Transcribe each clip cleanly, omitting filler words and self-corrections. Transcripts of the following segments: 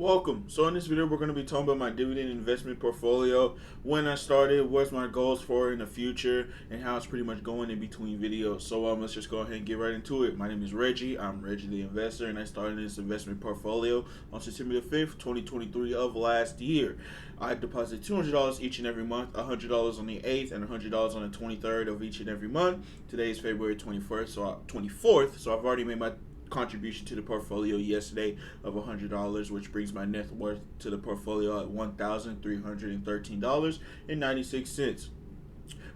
Welcome. So in this video, we're going to be talking about my dividend investment portfolio, when I started, what's my goals for in the future, and how it's pretty much going in between videos. So let's just go ahead and get right into it. My name is Reggie. I'm Reggie the Investor, and I started this investment portfolio on September the 5th, 2023 of last year. I deposit $200 each and every month, $100 on the 8th, and $100 on the 23rd of each and every month. Today is February 21st, so 24th, so I've already made my contribution to the portfolio yesterday of $100, which brings my net worth to the portfolio at $1,313.96.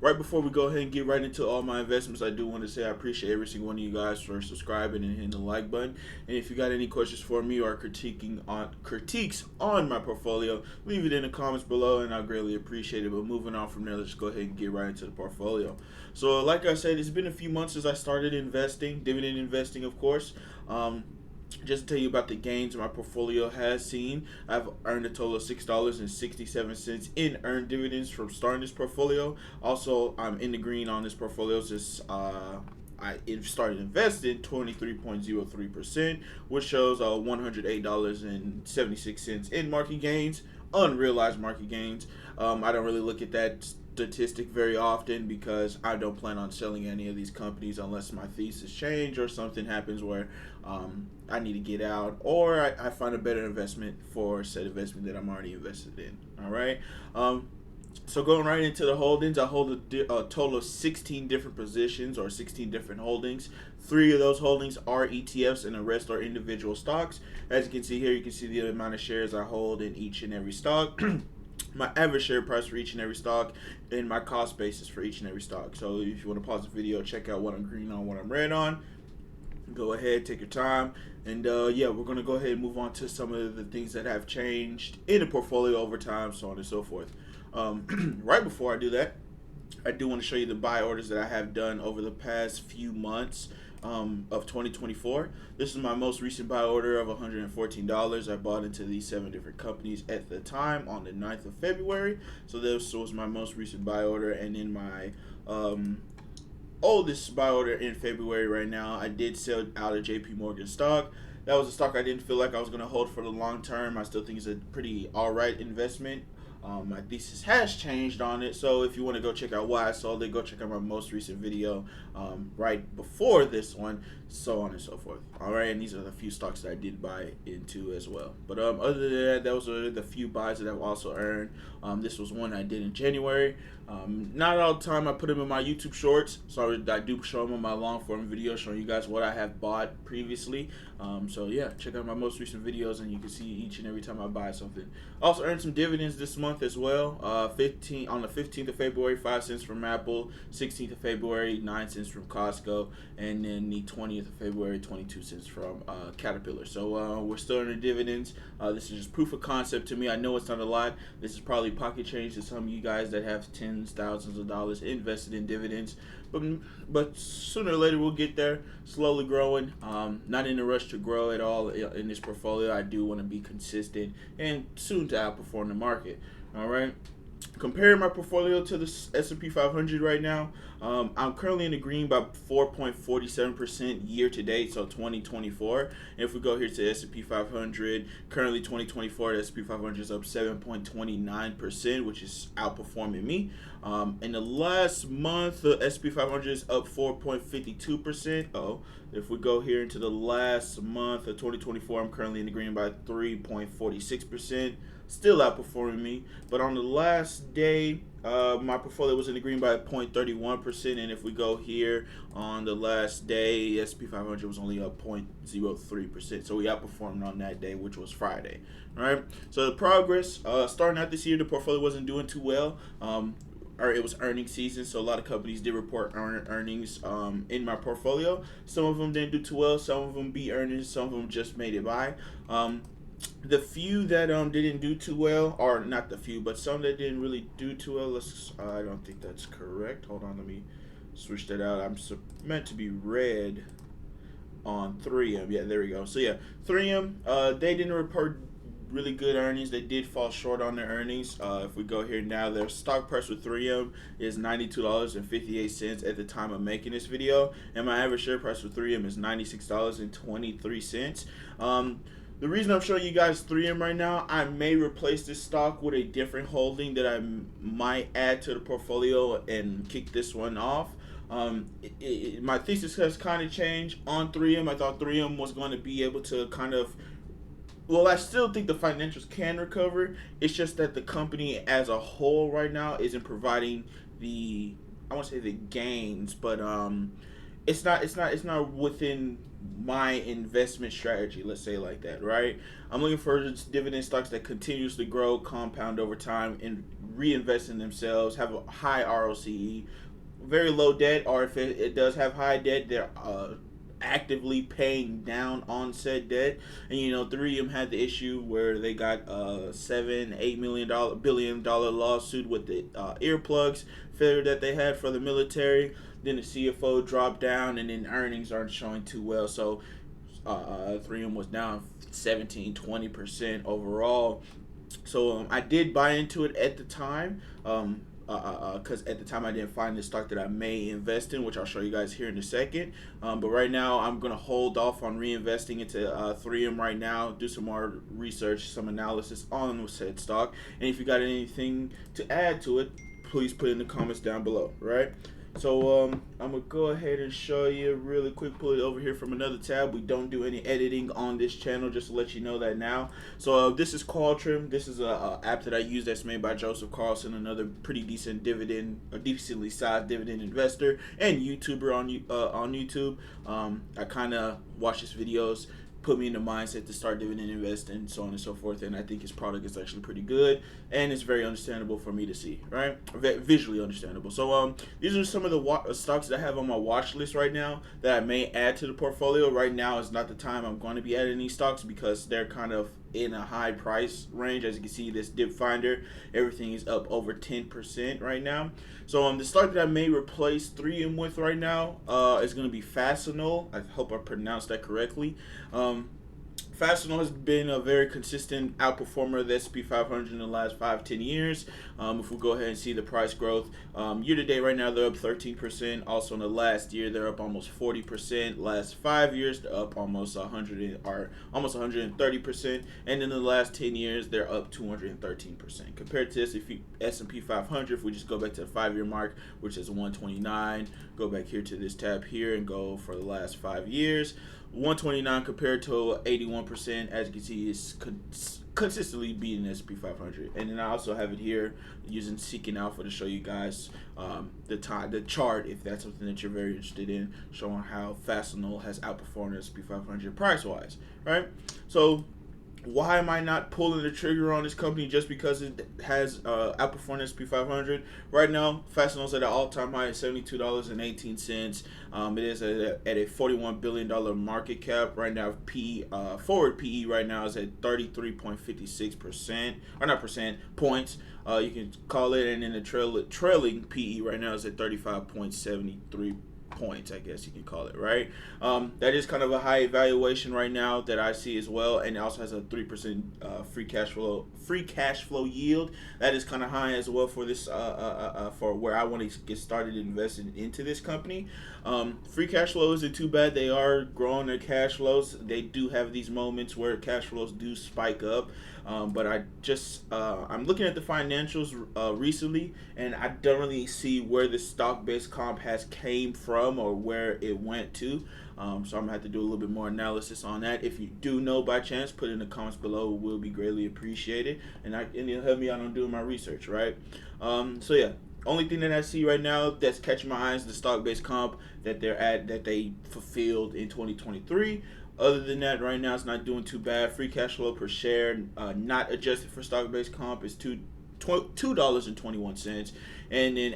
Right before we go ahead and get right into all my investments, I do want to say I appreciate every single one of you guys for subscribing and hitting the like button. And if you got any questions for me or critiques on my portfolio, leave it in the comments below, and I'll greatly appreciate it. But moving on from there, let's go ahead and get right into the portfolio. So, like I said, it's been a few months since I started investing, dividend investing, of course. Just to tell you about the gains my portfolio has seen, I've earned a total of $6.67 in earned dividends from starting this portfolio. Also, I'm in the green on this portfolio since I started investing 23.03%, which shows $108.76 in market gains, unrealized market gains. I don't really look at that statistic very often because I don't plan on selling any of these companies unless my thesis change or something happens where I need to get out, or I find a better investment for said investment that I'm already invested in. All right. So going right into the holdings, I hold a total of 16 different positions or 16 different holdings. 3 of those holdings are ETFs and the rest are individual stocks. As you can see here, you can see the amount of shares I hold in each and every stock. My average share price for each and every stock, and my cost basis for each and every stock. So if you want to pause the video, check out what I'm green on, what I'm red on. Go ahead, take your time, and yeah, we're gonna go ahead and move on to some of the things that have changed in the portfolio over time, so on and so forth. Right before I do that, I do want to show you the buy orders that I have done over the past few months of 2024. This is my most recent buy order of $114. I bought into these 7 different companies at the time on the 9th of February. So this was my most recent buy order, and in my oldest buy order in February right now, I did sell out of JP Morgan stock. That was a stock I didn't feel like I was going to hold for the long term. I still think it's a pretty alright investment. My thesis has changed on it, so if you want to go check out why I sold it, go check out my most recent video right before this one, so on and so forth. Alright, and these are the few stocks that I did buy into as well. But other than that, those are the few buys that I've also earned. This was one I did in January. Not all the time I put them in my YouTube shorts, so I do show them on my long form video showing you guys what I have bought previously. So yeah, check out my most recent videos and you can see each and every time I buy something. Also earned some dividends this month as well. On the 15th of February, 5 cents from Apple, 16th of February, 9 cents from Costco, and then the 20th of February, 22 cents from Caterpillar. So we're still earning dividends. This is just proof of concept to me. I know it's not a lot. This is probably pocket change to some of you guys that have tens, thousands of dollars invested in dividends. But sooner or later we'll get there. Slowly growing. Not in a rush to grow at all in this portfolio. I do want to be consistent and soon to outperform the market. All right. Comparing my portfolio to the S&P 500 right now, I'm currently in the green by 4.47% year to date, so 2024. And if we go here to S&P 500, currently 2024, the S&P 500 is up 7.29%, which is outperforming me. In the last month, the S&P 500 is up 4.52%. If we go here into the last month of 2024, I'm currently in the green by 3.46%. Still outperforming me, but on the last day, my portfolio was in the green by 0.31%, and if we go here on the last day, S&P 500 was only up 0.03%, so we outperformed on that day, which was Friday. All right, so the progress, starting out this year, the portfolio wasn't doing too well. Or it was earnings season, so a lot of companies did report earnings in my portfolio. Some of them didn't do too well, some of them beat earnings, some of them just made it by. The few that didn't do too well, or not the few, but some that didn't really do too well. I don't think that's correct. Hold on, let me switch that out. I'm meant to be red on 3M. Yeah, there we go. So yeah, 3M, they didn't report really good earnings. They did fall short on their earnings. If we go here now, their stock price with 3M is $92.58 at the time of making this video, and my average share price for 3M is $96.23. The reason I'm showing you guys 3M right now, I may replace this stock with a different holding that I might add to the portfolio and kick this one off. My thesis has kind of changed on 3M. I thought 3M was going to be able to kind of, well, I still think the financials can recover. It's just that the company as a whole right now isn't providing the, I won't say the gains, but it's not within my investment strategy. Let's say it like that, right? I'm looking for dividend stocks that continuously grow, compound over time, and reinvest in themselves, have a high ROCE, very low debt, or if it does have high debt, they're actively paying down on said debt. And 3M had the issue where they got a $7-8 billion lawsuit with the earplugs failure that they had for the military. Then the CFO dropped down, and then earnings aren't showing too well. So 3M was down 17-20% overall. So I did buy into it at the time. Because at the time I didn't find the stock that I may invest in, which I'll show you guys here in a second. But right now I'm going to hold off on reinvesting into 3M right now, do some more research, some analysis on said stock. And if you got anything to add to it, please put it in the comments down below, right? So I'm going to go ahead and show you really quick, pull it over here from another tab. We don't do any editing on this channel, just to let you know that now. So this is Qualtrim. This is a app that I use that's made by Joseph Carlson, another pretty decent decently sized dividend investor and YouTuber on YouTube. I kind of watch his videos, put me in the mindset to start dividend investing, so on and so forth. And I think his product is actually pretty good, and it's very understandable for me to see, right? Visually understandable. So these are some of the stocks that I have on my watch list right now that I may add to the portfolio. Right now is not the time I'm going to be adding these stocks because they're kind of in a high price range. As you can see, this dip finder, everything is up over 10% right now. So the stock that I may replace 3M with right now is going to be Fastenal. I hope I pronounced that correctly. Fastenal has been a very consistent outperformer of the S&P 500 in the last 5-10 years. If we go ahead and see the price growth, year to date right now they're up 13%. Also in the last year they're up almost 40%. Last 5 years they're up almost 130%. And in the last 10 years they're up 213%. Compared to S&P 500, if we just go back to the 5-year mark, which is 129, go back here to this tab here and go for the last 5 years. 129 compared to 81%, as you can see, is consistently beating S&P 500. And then I also have it here using Seeking Alpha to show you guys the chart, if that's something that you're very interested in, showing how Fastenal has outperformed S&P 500 price wise, right? So why am I not pulling the trigger on this company just because it has outperformed S&P 500? Right now, Fastenal's at an all-time high at $72.18. It is at a $41 billion market cap. Right now, forward PE right now is at 33.56%, or not percent, points. You can call it, and then the trailing PE right now is at 35.73 points, I guess you can call it, right? That is kind of a high evaluation right now that I see as well, and it also has a 3% free cash flow yield. That is kind of high as well for this for where I want to get started investing into this company. Free cash flow isn't too bad. They are growing their cash flows. They do have these moments where cash flows do spike up. But I'm looking at the financials recently, and I don't really see where the stock-based comp has came from or where it went to. So I'm gonna have to do a little bit more analysis on that. If you do know by chance, put it in the comments below. It will be greatly appreciated, and it'll help me out on doing my research, right? So yeah. Only thing that I see right now that's catching my eye is the stock-based comp that they fulfilled in 2023. Other than that, right now it's not doing too bad. Free cash flow per share, not adjusted for stock-based comp, is $2.21, and then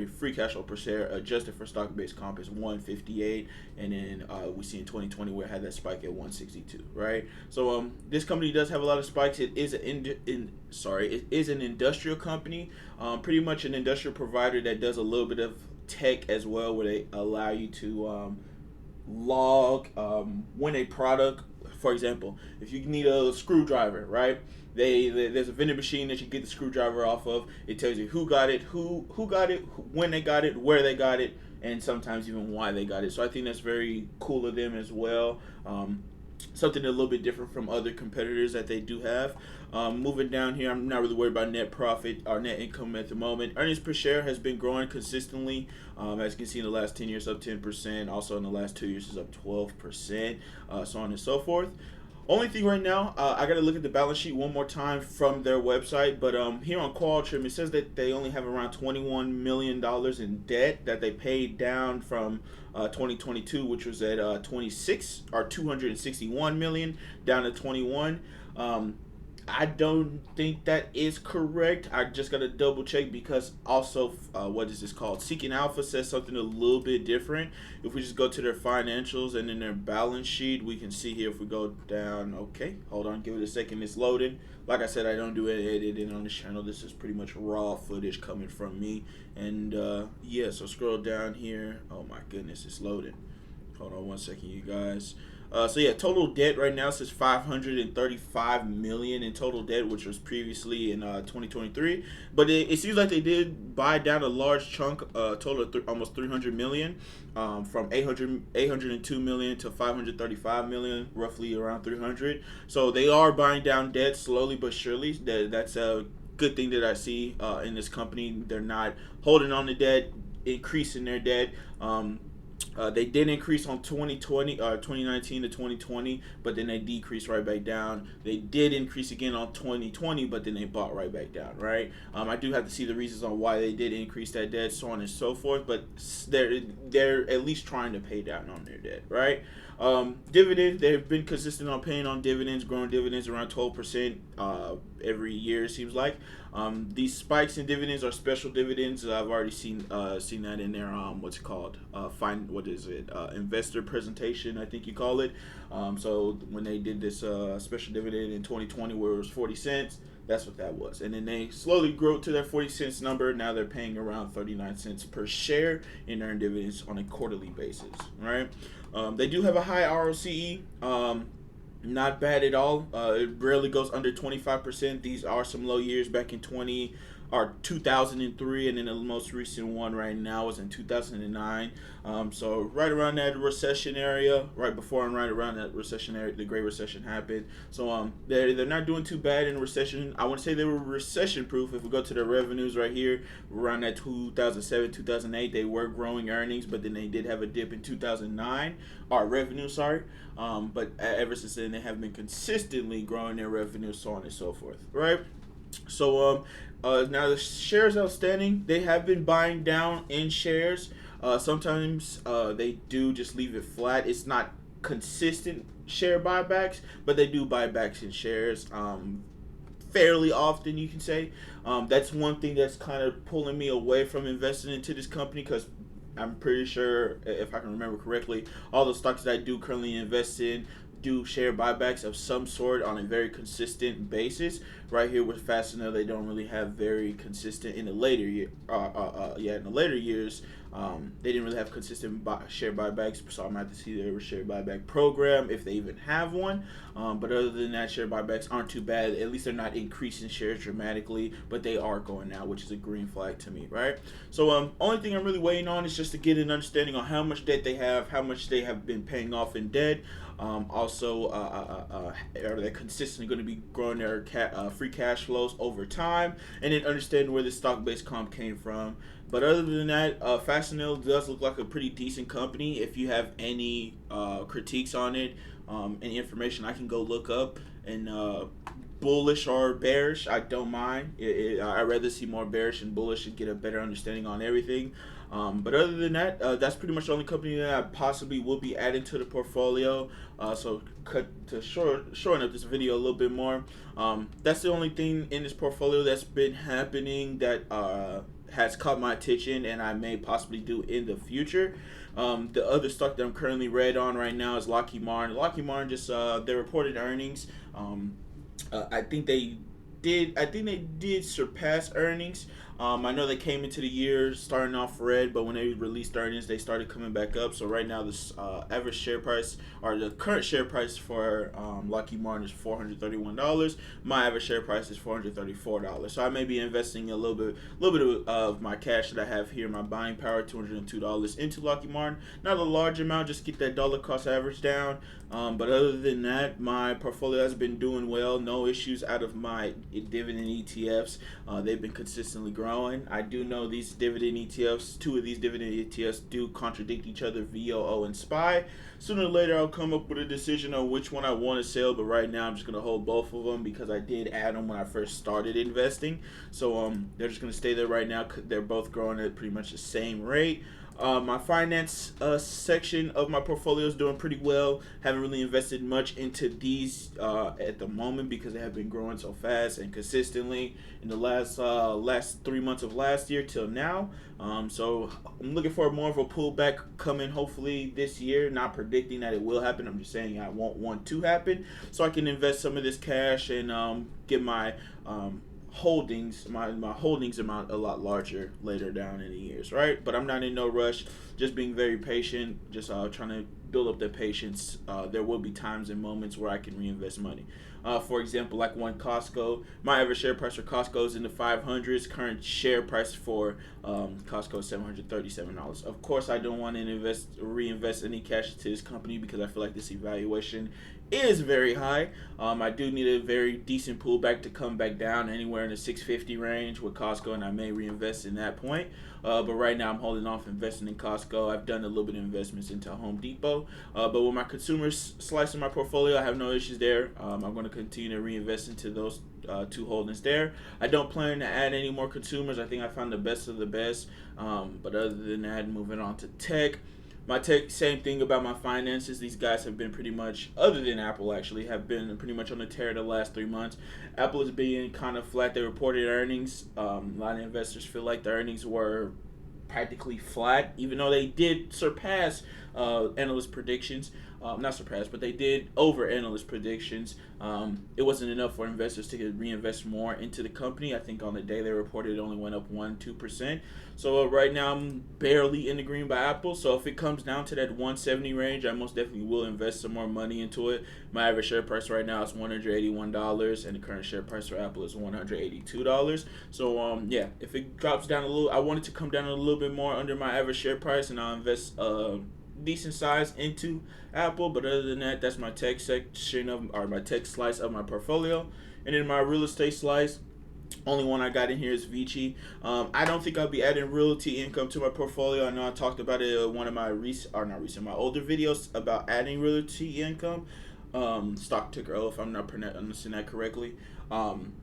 free cash flow per share adjusted for stock-based comp is $1.58, and then we see in 2020 where it had that spike at $1.62, right? So this company does have a lot of spikes. It is an industrial company, pretty much an industrial provider that does a little bit of tech as well, where they allow you to log when a product, for example, if you need a screwdriver, right? There's a vending machine that you get the screwdriver off of. It tells you who got it, who got it, when they got it, where they got it, and sometimes even why they got it. So I think that's very cool of them as well. something a little bit different from other competitors that they do have. Moving down here, I'm not really worried about net profit or net income at the moment. Earnings per share has been growing consistently. As you can see, in the last 10 years, up 10%. Also, in the last 2 years, is up 12%, so on and so forth. Only thing right now, I got to look at the balance sheet one more time from their website. But here on Qualtrim, it says that they only have around $21 million in debt that they paid down from 2022, which was at 26 or 261 million down to 21. I don't think that is correct. I just gotta double check because also, what is this called? Seeking Alpha says something a little bit different. If we just go to their financials and then their balance sheet, we can see here if we go down. Okay, hold on, give it a second. It's loading. Like I said, I don't do any editing on this channel. This is pretty much raw footage coming from me. And yeah, so scroll down here. Oh my goodness, it's loading. Hold on one second, you guys. So yeah, total debt right now says 535 million in total debt, which was previously in 2023. But it seems like they did buy down a large chunk, total of almost 300 million, from 802 million to 535 million, roughly around 300. So they are buying down debt slowly but surely. That's a good thing that I see in this company. They're not holding on to debt, increasing their debt. They did increase on 2019 to 2020, but then they decreased right back down. They did increase again on 2020, but then they bought right back down, right? I do have to see the reasons on why they did increase that debt, so on and so forth, but they're at least trying to pay down on their debt, right? Dividend, they've been consistent on paying on dividends, growing dividends around 12% every year, it seems like. These spikes in dividends are special dividends. I've already seen that in their what's it called? Investor presentation, I think you call it. So when they did this special dividend in 2020 where it was 40 cents, that's what that was. And then they slowly grew to their 40 cents number. Now they're paying around 39 cents per share in earned dividends on a quarterly basis, right? They do have a high ROCE. Not bad at all. It rarely goes under 25%. These are some low years back in 2003, and then the most recent one right now is in 2009. So right around that recession area, right before and right around that recession area, the Great Recession happened. So they're not doing too bad in recession. I want to say they were recession proof. If we go to their revenues right here, around that 2007, 2008, they were growing earnings, but then they did have a dip in 2009. Or revenue, sorry. But ever since then, they have been consistently growing their revenue, so on and so forth, right? So now the shares outstanding, they have been buying down in shares. Sometimes they do just leave it flat. It's not consistent share buybacks, but they do buybacks in shares fairly often, you can say. That's one thing that's kind of pulling me away from investing into this company because I'm pretty sure, if I can remember correctly, all the stocks that I do currently invest in do share buybacks of some sort on a very consistent basis. Right here with Fastenal, they don't really have very consistent in the later year. In the later years, they didn't really have consistent share buybacks. So I'm gonna have to see their share buyback program if they even have one. But other than that, share buybacks aren't too bad. At least they're not increasing shares dramatically, but they are going out, which is a green flag to me, right? So only thing I'm really waiting on is just to get an understanding on how much debt they have, how much they have been paying off in debt. Also, are they consistently going to be growing their free cash flows over time, and then understand where the stock-based comp came from. But other than that, Fastenal does look like a pretty decent company. If you have any critiques on it, any information I can go look up, and bullish or bearish, I don't mind. I'd rather see more bearish and bullish and get a better understanding on everything. But other than that, that's pretty much the only company that I possibly will be adding to the portfolio. So cut to shorten up this video a little bit more. That's the only thing in this portfolio that's been happening that has caught my attention and I may possibly do in the future. The other stock that I'm currently red on right now is Lockheed Martin. Lockheed Martin just they reported earnings. I think they did surpass earnings. I know they came into the year starting off red, but when they released earnings, they started coming back up. So right now, this average share price, or the current share price for Lockheed Martin is $431. My average share price is $434. So I may be investing a little bit of my cash that I have here, my buying power, $202 into Lockheed Martin. Not a large amount, just get that dollar cost average down. But other than that, my portfolio has been doing well. No issues out of my dividend ETFs. They've been consistently growing. I do know these dividend ETFs, two of these dividend ETFs do contradict each other, VOO and SPY. Sooner or later, I'll come up with a decision on which one I want to sell, but right now I'm just going to hold both of them because I did add them when I first started investing. So they're just going to stay there right now. They're both growing at pretty much the same rate. My finance section of my portfolio is doing pretty well. Haven't really invested much into these at the moment because they have been growing so fast and consistently in the last 3 months of last year till now. So I'm looking for more of a pullback coming hopefully this year. Not predicting that it will happen. I'm just saying I won't want to happen so I can invest some of this cash and get my holdings, my holdings amount a lot larger later down in the years, right? But I'm not in no rush, just being very patient, just trying to build up the patience. There will be times and moments where I can reinvest money. For example, like one Costco, my average share price for Costco is in the 500s. Current share price for Costco is $737. Of course, I don't want to reinvest any cash into this company because I feel like this evaluation is very high. I do need a very decent pullback to come back down anywhere in the 650 range with Costco, and I may reinvest in that point. But right now I'm holding off investing in Costco. I've done a little bit of investments into Home Depot. But with my consumer slice of my portfolio, I have no issues there. I'm going to continue to reinvest into those two holdings there. I don't plan to add any more consumers. I think I found the best of the best. But other than that, moving on to tech. My tech, same thing about my finances. These guys have been pretty much, other than Apple actually, have been pretty much on the tear the last 3 months. Apple is being kind of flat. They reported earnings. A lot of investors feel like the earnings were practically flat, even though they did surpass analyst predictions. Not surpass, but they did over analyst predictions. It wasn't enough for investors to reinvest more into the company. I think on the day they reported, it only went up 1-2%. So right now I'm barely in the green by Apple. So if it comes down to that 170 range, I most definitely will invest some more money into it. My average share price right now is $181, and the current share price for Apple is $182. So yeah, if it drops down a little, I want it to come down a little bit more under my average share price, and I'll invest decent size into Apple. But other than that, that's my tech section or my tech slice of my portfolio. And in my real estate slice, only one I got in here is Vici. I don't think I'll be adding realty income to my portfolio. I know I talked about it in one of my my older videos about adding realty income. Stock ticker O, if I'm not pronouncing that correctly.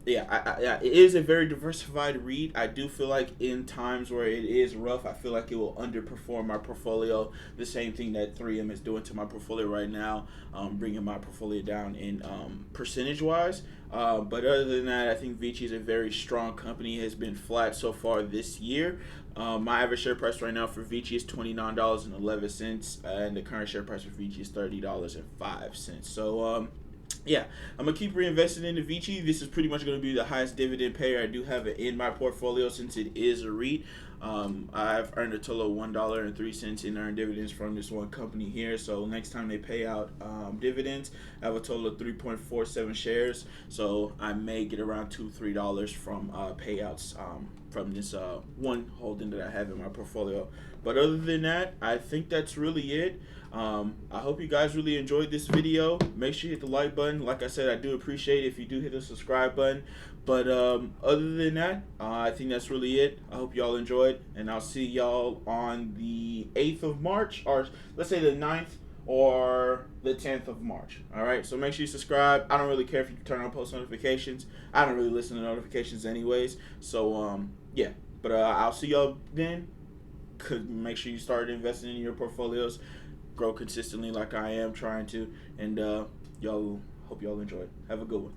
Yeah, it is a very diversified REIT. I do feel like in times where it is rough, I feel like it will underperform my portfolio. The same thing that 3M is doing to my portfolio right now, bringing my portfolio down in percentage-wise. But other than that, I think Vici is a very strong company. It has been flat so far this year. My average share price right now for Vici is $29.11, and the current share price for Vici is $30.05. So, yeah, I'm going to keep reinvesting into Vici. This is pretty much going to be the highest dividend payer I do have it in my portfolio since it is a REIT. I've earned a total of $1.03 in earned dividends from this one company here. So next time they pay out dividends, I have a total of 3.47 shares. So I may get around $2-3 from payouts from this one holding that I have in my portfolio. But other than that, I think that's really it. I hope you guys really enjoyed this video. Make sure you hit the like button. Like I said, I do appreciate it if you do hit the subscribe button. But other than that, I think that's really it. I hope y'all enjoyed, and I'll see y'all on the 8th of March, or let's say the 9th or the 10th of March. All right, so make sure you subscribe. I don't really care if you turn on post notifications. I don't really listen to notifications anyways. So yeah, but I'll see y'all then. Make sure you start investing in your portfolios. Grow consistently like I am trying to, and y'all, hope y'all enjoy. Have a good one.